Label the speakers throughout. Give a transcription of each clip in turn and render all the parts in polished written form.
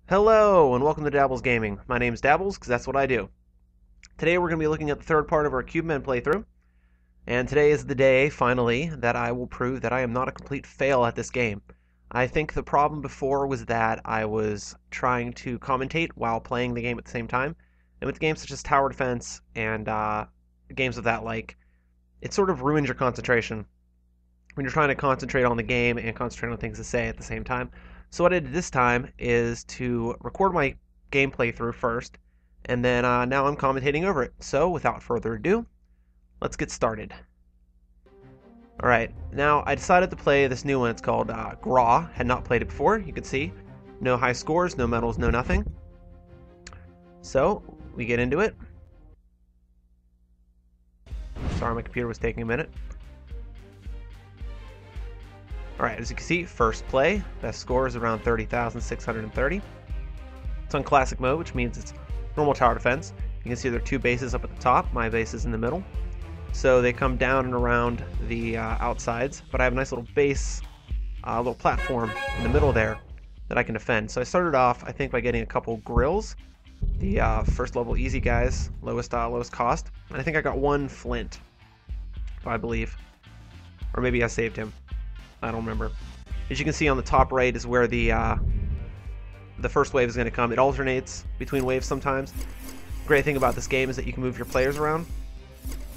Speaker 1: Hello, and welcome to Dabbles Gaming. My name's Dabbles, because that's what I do. Today we're going to be looking at the third part of our Cubemen playthrough, and today is the day, finally, that I will prove that I am not a complete fail at this game. I think the problem before was that I was trying to commentate while playing the game at the same time, and with games such as Tower Defense and games of that like, it sort of ruins your concentration when you're trying to concentrate on the game and concentrate on things to say at the same time. So what I did this time is to record my gameplay through first, and then now I'm commentating over it. So without further ado, let's get started. Alright, now I decided to play this new one. It's called Graw. Had not played it before, you can see. No high scores, no medals, no nothing. So, we get into it. Sorry, my computer was taking a minute. Alright, as you can see, first play, best score is around 30,630. It's on classic mode, which means it's normal tower defense. You can see there are two bases up at the top, my base is in the middle. So they come down and around the outsides, but I have a nice little base, little platform in the middle there that I can defend. So I started off, I think, by getting a couple grills, the first level easy guys, lowest cost. And I think I got one flint, I believe. Or maybe I saved him. I don't remember. As you can see on the top right is where the first wave is going to come. It alternates between waves sometimes. Great thing about this game is that you can move your players around.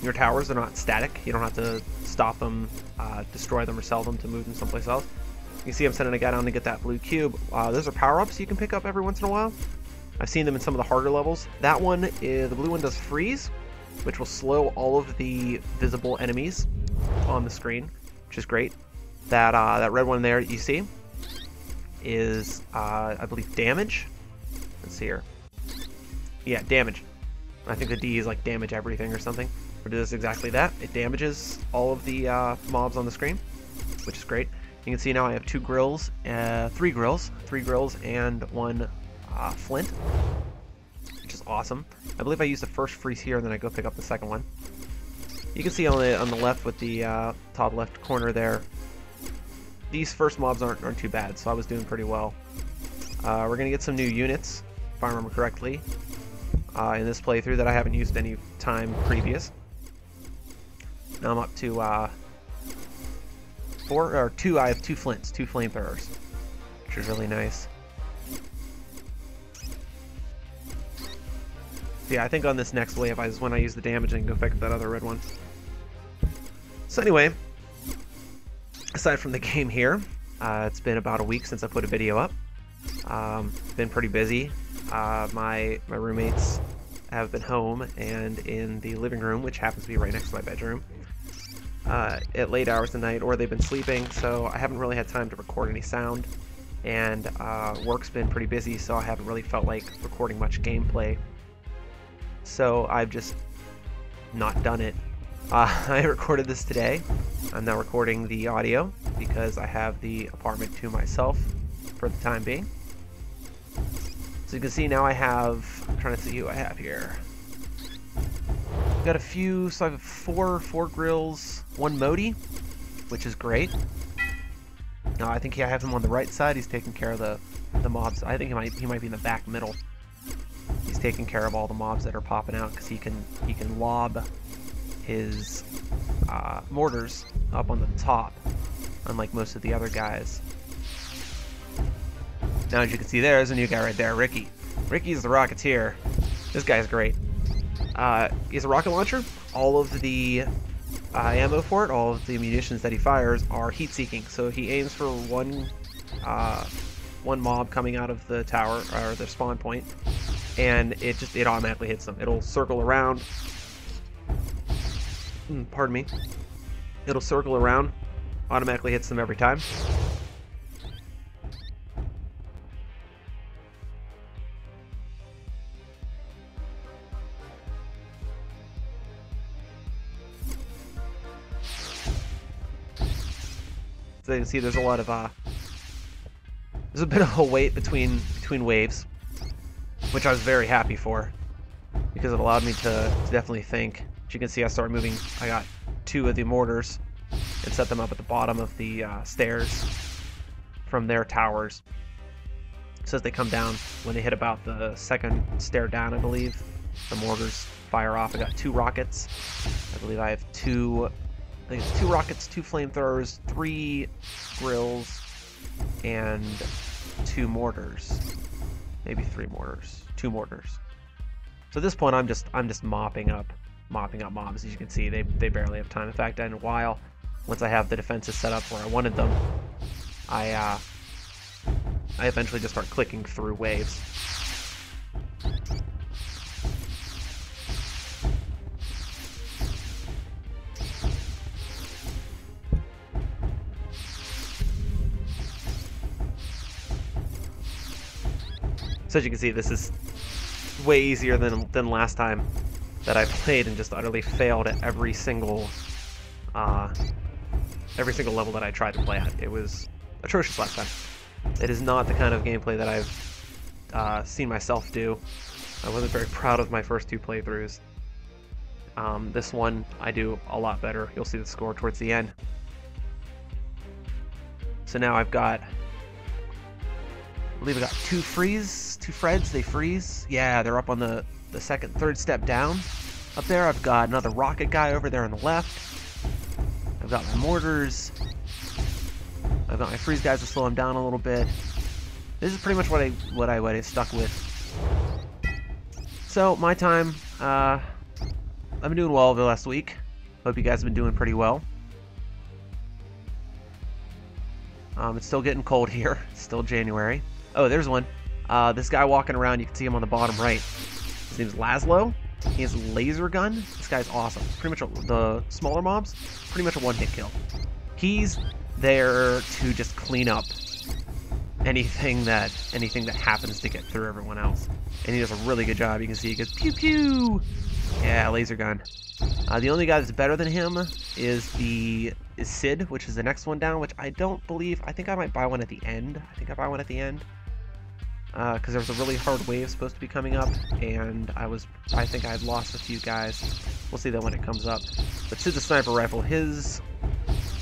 Speaker 1: Your towers are not static. You don't have to stop them, destroy them, or sell them to move them someplace else. You can see I'm sending a guy down to get that blue cube. Those are power-ups you can pick up every once in a while. I've seen them in some of the harder levels. That one, the blue one does freeze, which will slow all of the visible enemies on the screen, which is great. That red one there you see is, I believe, damage. Let's see here. Yeah, damage. I think the D is like damage everything or something. It does exactly that. It damages all of the mobs on the screen, which is great. You can see now I have three grills, and one flint, which is awesome. I believe I used the first freeze here, and then I go pick up the second one. You can see on the left with the top left corner there, these first mobs aren't too bad, so I was doing pretty well. We're going to get some new units, if I remember correctly, in this playthrough that I haven't used any time previous. Now I'm up to I have two flints, two flamethrowers, which is really nice. So yeah, I think on this next wave is when I use the damage and go pick up that other red one. So anyway, aside from the game here, it's been about a week since I put a video up. Been pretty busy. My roommates have been home and in the living room, which happens to be right next to my bedroom, at late hours of the night, or they've been sleeping, so I haven't really had time to record any sound. And work's been pretty busy, so I haven't really felt like recording much gameplay. So I've just not done it. I recorded this today. I'm now recording the audio because I have the apartment to myself for the time being. So you can see now I have, I'm trying to see who I have here. Got a few, so I have four grills, one Modi, which is great. Now I think I have him on the right side. He's taking care of the mobs. I think he might be in the back middle. He's taking care of all the mobs that are popping out because he can lob his mortars up on the top, unlike most of the other guys. Now, as you can see, there's a new guy right there, Ricky. Ricky's the Rocketeer. This guy's great. He has a rocket launcher. All of the ammo for it, all of the munitions that he fires are heat-seeking. So he aims for one mob coming out of the tower or the spawn point, and it automatically hits them. It'll circle around. Pardon me. It'll circle around, automatically hits them every time. So you can see there's a lot of there's a bit of a wait between waves, which I was very happy for because it allowed me to definitely think. As you can see, I started moving. I got two of the mortars and set them up at the bottom of the stairs from their towers. says they come down when they hit about the second stair down, I believe. The mortars fire off. I got 2 rockets. I believe I have 2. I think it's 2 rockets, 2 flamethrowers, 3 grills, and 2 mortars. Maybe 3 mortars. 2 mortars. So at this point, I'm just mopping up mobs. As you can see, they barely have time. In fact, in a while, once I have the defenses set up where I wanted them, I eventually just start clicking through waves. So as you can see, this is way easier than last time that I played and just utterly failed at every single level that I tried to play at. It was atrocious last time. It is not the kind of gameplay that I've seen myself do. I wasn't very proud of my first 2 playthroughs. This one, I do a lot better. You'll see the score towards the end. So now I've got, I believe I got 2 Freds, they freeze. Yeah, they're up on the third step down. Up there, I've got another rocket guy over there on the left. I've got my mortars. I've got my freeze guys to slow them down a little bit. This is pretty much what I stuck with. So my time, I've been doing well over the last week. Hope you guys have been doing pretty well. It's still getting cold here. It's still January. Oh, there's one. This guy walking around, you can see him on the bottom right. His name's Laszlo. He has a laser gun. This guy's awesome. Pretty much the smaller mobs, pretty much a one-hit kill. He's there to just clean up anything that happens to get through everyone else, and he does a really good job. You can see he goes pew pew. Yeah, laser gun. The only guy that's better than him is Sid, which is the next one down. Which I don't believe. I think I might buy one at the end. Because there was a really hard wave supposed to be coming up, and I think I had lost a few guys. We'll see that when it comes up. But Sid's a sniper rifle. His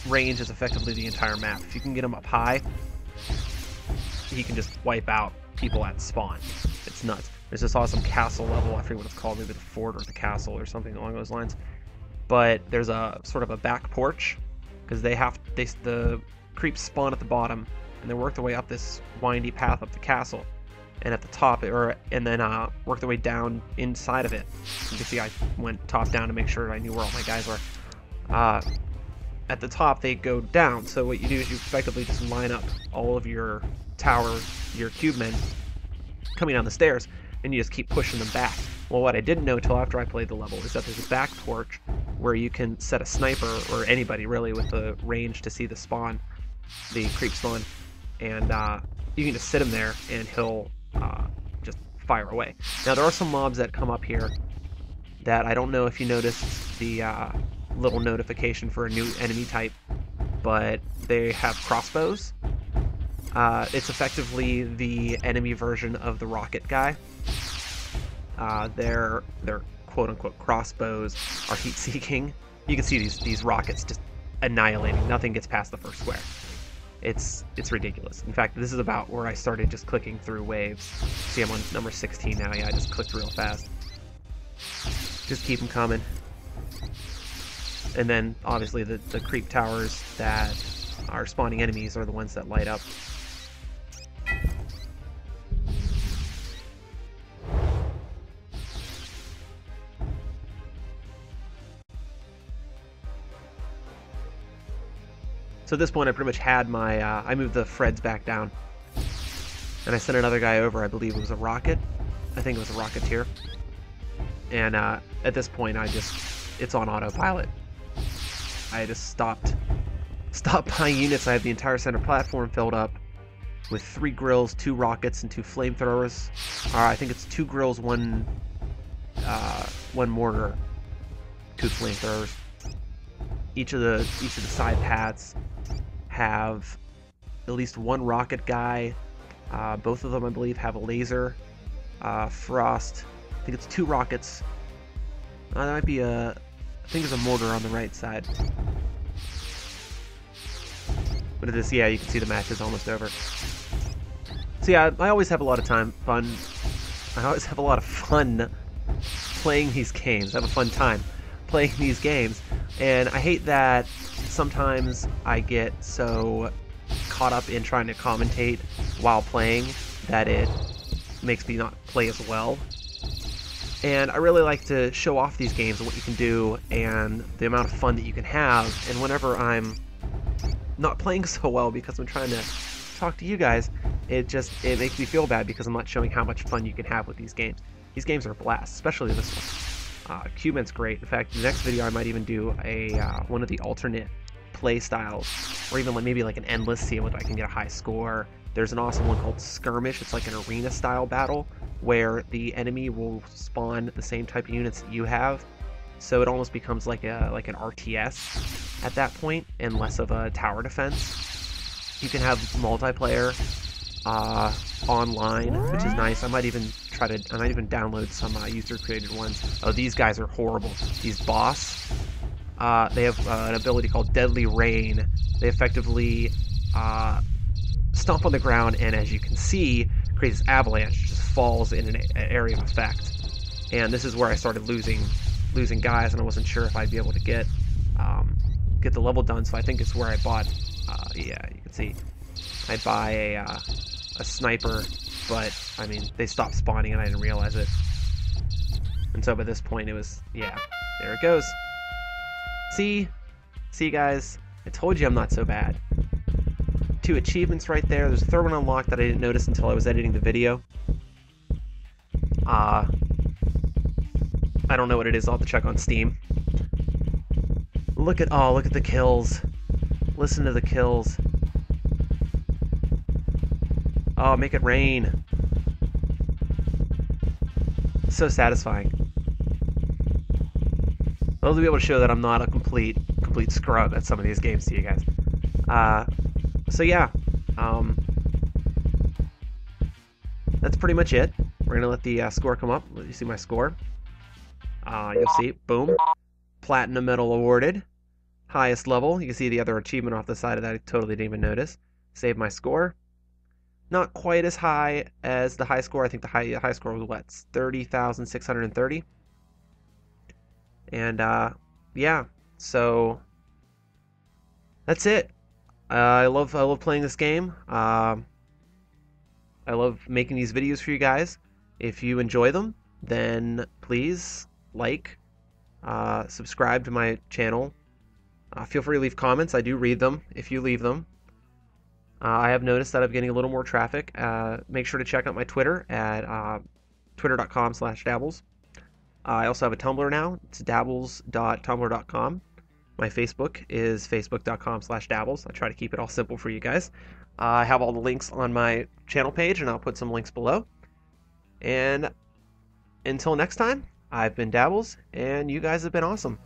Speaker 1: range is effectively the entire map. If you can get him up high, he can just wipe out people at spawn. It's nuts. There's this awesome castle level. I forget what it's called. Maybe the fort or the castle or something along those lines. But there's a sort of a back porch, because the creeps spawn at the bottom, and they work their way up this windy path up the castle. And at the top, and then work their way down inside of it. You can see I went top down to make sure I knew where all my guys were. At the top, they go down. So what you do is you effectively just line up all of your your Cubemen coming down the stairs, and you just keep pushing them back. Well, what I didn't know until after I played the level is that there's a back porch where you can set a sniper, or anybody really with the range to see the creep spawn, and you can just sit him there, and he'll just fire away. Now there are some mobs that come up here that I don't know if you noticed the little notification for a new enemy type, but they have crossbows. It's effectively the enemy version of the rocket guy. Their quote-unquote crossbows are heat-seeking. You can see these rockets just annihilating. Nothing gets past the first square. It's ridiculous. In fact, this is about where I started just clicking through waves. See, I'm on number 16 now. Yeah, I just clicked real fast. Just keep them coming. And then, obviously, the creep towers that are spawning enemies are the ones that light up. So at this point, I pretty much had my, I moved the Freds back down. And I sent another guy over, I believe it was a rocket. I think it was a rocketeer. And at this point, it's on autopilot. I just stopped buying units. I have the entire center platform filled up with 3 grills, 2 rockets, and 2 flamethrowers. I think it's 2 grills, 1 mortar, 2 flamethrowers. Each of the side paths have at least 1 rocket guy. Both of them, I believe, have a laser. Frost. I think it's 2 rockets. That might be I think there's a mortar on the right side. But at this, yeah, you can see the match is almost over. So yeah, I always have a lot of fun. I always have a lot of fun playing these games. I have a fun time playing these games, and I hate that sometimes I get so caught up in trying to commentate while playing that it makes me not play as well. And I really like to show off these games and what you can do and the amount of fun that you can have. And whenever I'm not playing so well because I'm trying to talk to you guys, it makes me feel bad because I'm not showing how much fun you can have with these games. These games are a blast, especially this one. Cubemen's great. In fact, the next video I might even do a one of the alternate play styles, or even maybe like an endless, see if I can get a high score. There's an awesome one called Skirmish. It's like an arena style battle where the enemy will spawn the same type of units that you have, so it almost becomes like an RTS at that point and less of a tower defense. You can have multiplayer online, which is nice. I might even download some user created ones. Oh, these guys are horrible. These boss, they have an ability called Deadly Rain. They effectively stomp on the ground, and as you can see, creates this avalanche. It just falls in an area of effect. And this is where I started losing guys, and I wasn't sure if I'd be able to get the level done. So I think it's where I bought. Yeah, you can see I buy a sniper, but I mean they stopped spawning and I didn't realize it. And so by this point it was, yeah, there it goes. See guys, I told you I'm not so bad. 2 achievements right there. There's a third one unlocked that I didn't notice until I was editing the video. I don't know what it is. I'll have to check on Steam. Look at the kills. Listen to the kills. Oh, make it rain. So satisfying. I'll be able to show that I'm not a complete scrub at some of these games to you guys. So yeah, that's pretty much it. We're gonna let the score come up. Let you see my score. You'll see, boom, platinum medal awarded, highest level. You can see the other achievement off the side of that. I totally didn't even notice. Save my score. Not quite as high as the high score. I think the high score was what, 30,630. And yeah, so that's it. I love playing this game. I love making these videos for you guys. If you enjoy them, then please like, subscribe to my channel. Feel free to leave comments. I do read them if you leave them. I have noticed that I'm getting a little more traffic. Make sure to check out my Twitter at twitter.com/dabbles. I also have a Tumblr now. It's dabbles.tumblr.com. My Facebook is facebook.com/dabbles. I try to keep it all simple for you guys. I have all the links on my channel page, and I'll put some links below. And until next time, I've been Dabbles, and you guys have been awesome.